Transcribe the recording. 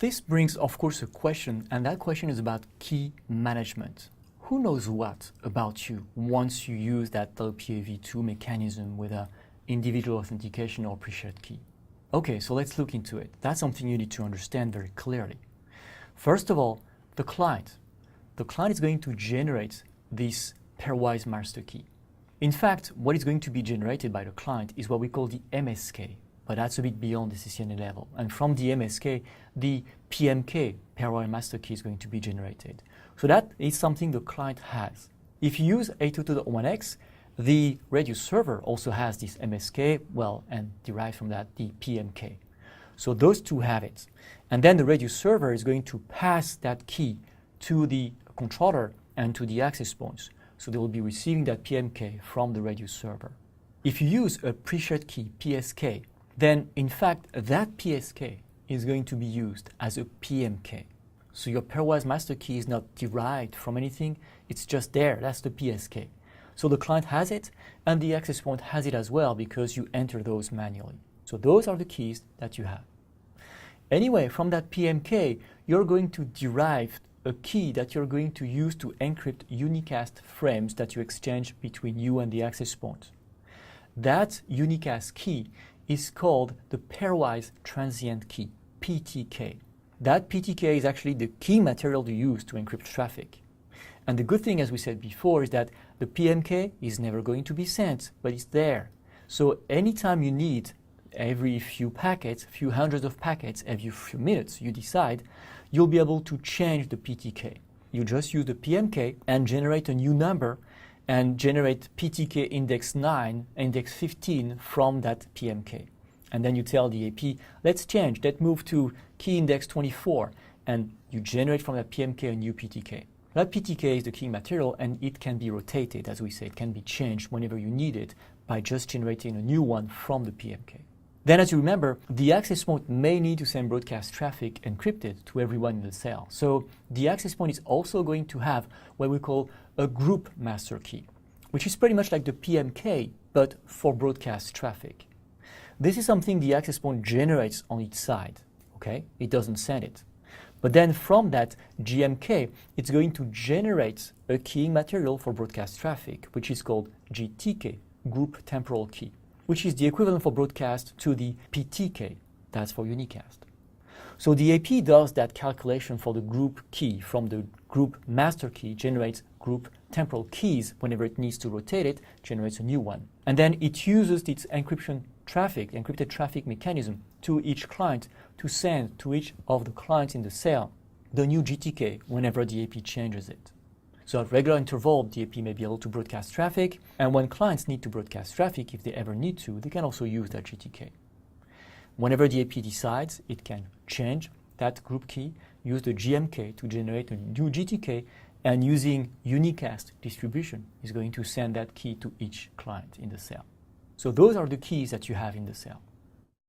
This brings, of course, a question, and that question is about key management. Who knows what about you once you use that LPAV2 mechanism with an individual authentication or pre-shared key? Okay, so let's look into it. That's something you need to understand very clearly. First of all, the client. The client is going to generate this pairwise master key. In fact, what is going to be generated by the client is what we call the MSK, but that's a bit beyond the CCNA level. And from the MSK, the PMK, pairwise master key, is going to be generated. So that is something the client has. If you use 802.1x, the Radius server also has this MSK, and derived from that the PMK. So those two have it. And then the Radius server is going to pass that key to the controller and to the access points. So they will be receiving that PMK from the Radius server. If you use a pre-shared key, PSK, then in fact that PSK is going to be used as a PMK. So your pairwise master key is not derived from anything, it's just there, that's the PSK. So the client has it, and the access point has it as well because you enter those manually. So those are the keys that you have. Anyway, from that PMK, you're going to derive a key that you're going to use to encrypt unicast frames that you exchange between you and the access point. That unicast key is called the pairwise transient key, PTK. That PTK is actually the key material you use to encrypt traffic. And the good thing, as we said before, is that the PMK is never going to be sent, but it's there. So anytime you need, every few packets, few hundreds of packets, every few minutes, you decide, you'll be able to change the PTK. You just use the PMK and generate a new number and generate PTK index 9, index 15 from that PMK. And then you tell the AP, let's change, let's move to key index 24, and you generate from that PMK a new PTK. That PTK is the key material, and it can be rotated, as we say. It can be changed whenever you need it by just generating a new one from the PMK. Then, as you remember, the access point may need to send broadcast traffic encrypted to everyone in the cell. So the access point is also going to have what we call a group master key, which is pretty much like the PMK, but for broadcast traffic. This is something the access point generates on its side, okay? It doesn't send it. But then from that GMK, it's going to generate a keying material for broadcast traffic, which is called GTK, Group Temporal Key, which is the equivalent for broadcast to the PTK, that's for unicast. So the AP does that calculation for the group key from the group master key, generates group temporal keys whenever it needs to rotate it, generates a new one. And then it uses its encrypted traffic mechanism to each client to send to each of the clients in the cell the new GTK whenever the AP changes it. So at regular interval, the AP may be able to broadcast traffic, and when clients need to broadcast traffic, if they ever need to, they can also use that GTK. Whenever the AP decides, it can change that group key, use the GMK to generate a new GTK, and using unicast distribution is going to send that key to each client in the cell. So those are the keys that you have in the cell.